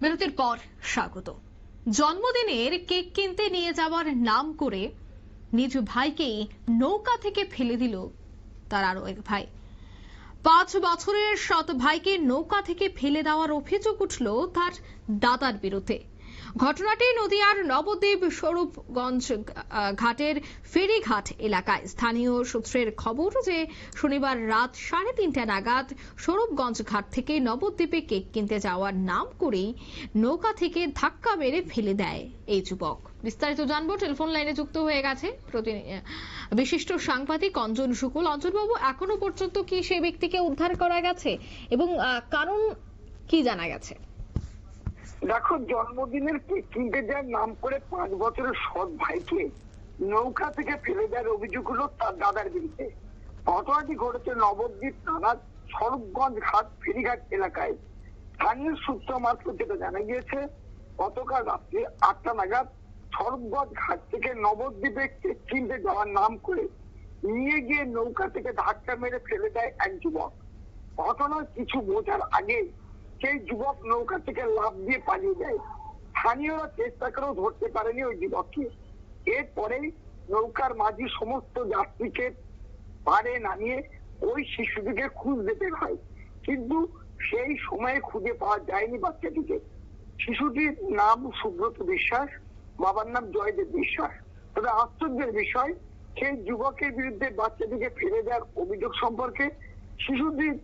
বিরতির পর স্বাগত। জন্মদিনের কেক কিনতে নিয়ে যাওয়ার নাম করে নিজ ভাইকেই নৌকা থেকে ফেলে দিল তার আরো এক ভাই। 5 বছরের সৎ ভাইকে নৌকা থেকে ফেলে দেওয়ার অভিযোগ উঠল তার দাদার বিরুদ্ধে। ঘটনাটি নদিয়ার নবদ্বীপ স্বরূপগঞ্জ ঘাটের ফেরিঘাট এলাকায়। স্থানীয় সূত্রের খবর যে শনিবার রাত 3:30 নাগাদ স্বরূপগঞ্জ ঘাট থেকে নবদ্বীপে কেক কিনতে যাওয়ার নাম করেই নৌকা থেকে ধাক্কা মেরে ফেলে দেয় এই যুবক। বিস্তারিত জানবো, টেলিফোন লাইনে যুক্ত হয়ে গেছে বিশিষ্ট সাংবাদিক অঞ্জন শুকুল। অঞ্জনবাবু, এখনো পর্যন্ত কি সেই ব্যক্তিকে উদ্ধার করা গেছে এবং কারণ কি জানা গেছে? দেখো, জন্মদিনের কেক কিনতে যাওয়ার নাম করে 5 বছরের সৎ ভাইকে নৌকা থেকে ফেলে দেওয়ার অভিযোগ হলো তার দাদার বিরুদ্ধে। ঘটনাটি ঘটেছে নবদ্বীপ থানার স্বরূপগঞ্জ ঘাট ফেরিঘাট এলাকায়। স্থানীয় সূত্র মারফত যেটা জানা গিয়েছে, গতকাল রাত্রে 8টা নাগাদ স্বরূপগঞ্জ ঘাট থেকে নবদ্বীপে কেক কিনতে যাওয়ার নাম করে নিয়ে গিয়ে নৌকা থেকে ধাক্কা মেরে ফেলে দেয় এক যুবক। ঘটনার কিছু বোঝার আগে সেই যুবক নৌকা থেকে লাফ দিয়ে পালিয়ে যায়। স্থানীয়রা চেষ্টা করেও ধরতে পারেনি ওই যুবককে। এরপরেই নৌকার মাঝি সমস্ত যাত্রীকে পাড়ে নামিয়ে ওই শিশুটিকে খুঁজতে বের হয়, কিন্তু সেই সময়ে খুঁজে পাওয়া যায়নি বাচ্চাটিকে। শিশুটির নাম সুব্রত বিশ্বাস, বাবার নাম জয়দেব বিশ্বাস। তবে আশ্চর্যের বিষয়, সেই যুবকের বিরুদ্ধে বাচ্চাটিকে ফেলে দেওয়ার অভিযোগ সম্পর্কে শিশুটির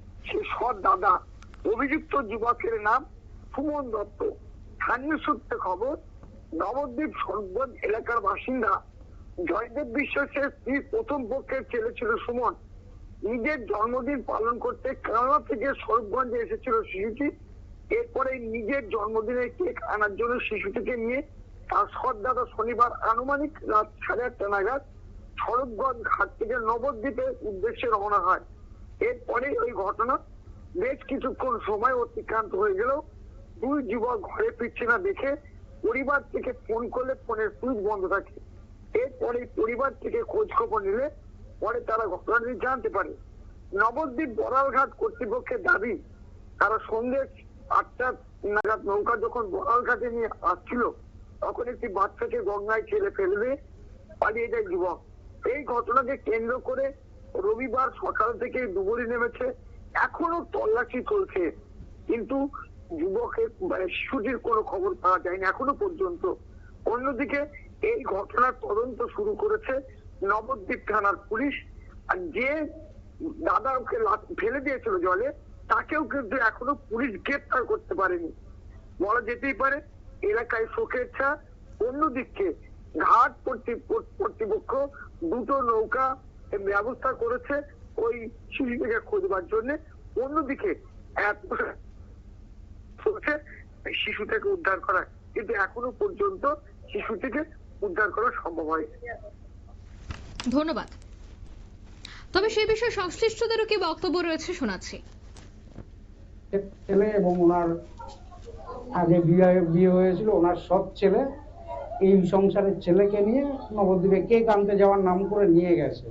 সৎ দাদা অভিযুক্ত যুবকের নাম সুমন দত্ত। স্থানীয় সূত্রে খবর, নবদ্বীপ স্বরূপগঞ্জ এলাকার বাসিন্দা জয়দেব বিশ্বাসের স্ত্রী প্রথম পক্ষের ছেলে ছিল সুমন। নিজের জন্মদিন পালন করতে কালনা থেকে স্বরূপগঞ্জে এসেছিল শিশুটি। এরপরে নিজের জন্মদিনের কেক আনার জন্য শিশুটিকে নিয়ে তার সৎ দাদা শনিবার আনুমানিক রাত 8:30 নাগাদ স্বরূপগঞ্জ ঘাট থেকে নবদ্বীপের উদ্দেশ্যে রওনা হয়। এরপরে ওই ঘটনা বেশ কিছুক্ষণ সময় অতিক্রান্ত হয়ে গেল। দুই যুবক ঘরে ফিরছে না দেখে পরিবার থেকে ফোন করলে ফোনের সুইচ বন্ধ থাকে। এরপরে পরিবার থেকে খোঁজ খবর নিলে পরে তারা ঘটনাটি জানতে পারে। নবদ্বীপ বড়ালঘাট কর্তৃপক্ষের দাবি, তারা সন্ধ্যে 8টা নাগাদ নৌকা যখন বড়ালঘাটে নিয়ে আসছিল তখন একটি বাচ্চাকে গঙ্গায় ছেড়ে ফেলে দিয়ে পালিয়ে যায় যুবক। এই ঘটনাকে কেন্দ্র করে রবিবার সকাল থেকে ডুবুরি নেমেছে। এখনো তল্লাশি চলছে, কিন্তু যুবকের শিশুটির কোনো খবর পাওয়া যায়নি এখনো পর্যন্ত। অন্যদিকে এই ঘটনার তদন্ত শুরু করেছে নবদ্বীপ থানার পুলিশ। আর যে দাদা ওকে ফেলে দিয়েছিল জলে, তাকেও কিন্তু এখনো পুলিশ গ্রেপ্তার করতে পারেনি। বলা যেতেই পারে এলাকায় শোকের ছায়া। অন্যদিকে ঘাট কর্তৃপক্ষ দুটো নৌকা ব্যবস্থা করেছে ওই শিশুটিকে খোঁজবার জন্য। অন্যদিকে শিশুটাকে উদ্ধার করা, কিন্তু এখনো পর্যন্ত শিশুটিকে উদ্ধার করা সম্ভব হয়নি। ধন্যবাদ। তবে সেই বিষয়ে সংশ্লিষ্টদেরও কি বক্তব্য রয়েছে শোনাচ্ছি। ছেলে এবং ওনার আগে বিয়ে হয়েছিল, ওনার সৎ ছেলে এই সংসারের ছেলেকে নিয়ে নবদ্বীপে কেক আনতে যাওয়ার নাম করে নিয়ে গেছে।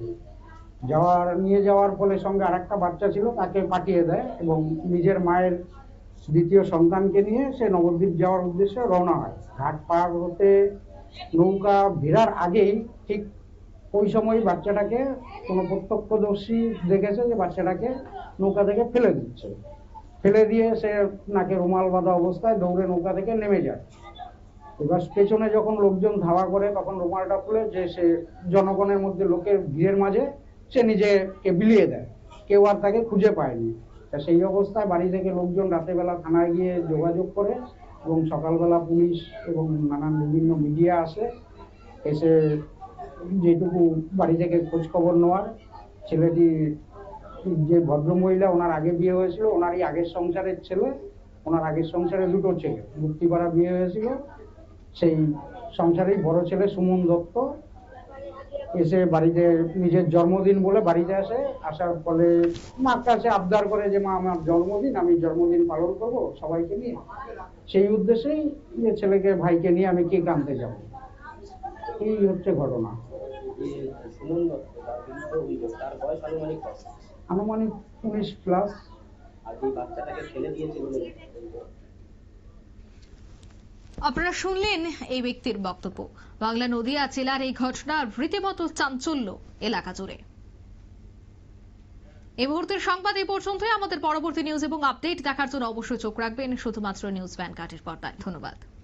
নিয়ে যাওয়ার ফলে সঙ্গে আরেকটা বাচ্চা ছিল, তাকে পাঠিয়ে দেয় এবং নিজের মায়ের দ্বিতীয় সন্তানকে নিয়ে সে নবদ্বীপ যাওয়ার উদ্দেশ্যে রওনা হয়। ঘাট পার হতে নৌকা ভিড়ার আগেই ঠিক ওই সময় বাচ্চাটাকে কোনো প্রত্যক্ষদর্শী দেখেছে যে বাচ্চাটাকে নৌকা থেকে ফেলে দিচ্ছে। ফেলে দিয়ে সে নাকে রুমাল বাঁধা অবস্থায় দৌড়ে নৌকা থেকে নেমে যায়। এবার পেছনে যখন লোকজন ধাওয়া করে তখন রুমালটা খুলে যে সে জনগণের মধ্যে লোকের ভিড়ের মাঝে সে নিজেকে বিলিয়ে দেয়। কেউ আর তাকে খুঁজে পায়নি। তা সেই অবস্থায় বাড়ি থেকে লোকজন রাতেবেলা থানায় গিয়ে যোগাযোগ করে এবং সকালবেলা পুলিশ এবং নানান বিভিন্ন মিডিয়া আসে। এসে যেটুকু বাড়ি থেকে খোঁজ খবর নেওয়ার, ছেলেটি যে ভদ্রমহিলা ওনার আগে বিয়ে হয়েছিল, ওনারই আগের সংসারের ছেলে, ওনার আগের সংসারে দুটো ছেলে, মুক্তিপাড়া বিয়ে হয়েছিল, সেই সংসারেই বড় ছেলে সুমন দত্ত এসে বাড়িতে নিজের জন্মদিন বলে বাড়িতে আসে। আসার ফলে মার কাছে আবদার করে যে মা আমার জন্মদিন, আমি জন্মদিন পালন করব সবাইকে নিয়ে। সেই উদ্দেশ্যেই যে ছেলেকে ভাইকে নিয়ে আমি কেক আনতে যাব। এই হচ্ছে ঘটনা। আনুমানিক 19+। আপনারা শুনলেন এই ব্যক্তির বক্তব্য। বাংলা নদিয়া জেলার এই ঘটনা রীতিমতো চাঞ্চল্য এলাকা জুড়ে। এই মুহূর্তের সংবাদ এই পর্যন্তই। আমাদের পরবর্তী নিউজ এবং আপডেট দেখার জন্য অবশ্যই চোখ রাখবেন শুধুমাত্র নিউজ ভ্যানগার্ডের পর্দায়। ধন্যবাদ।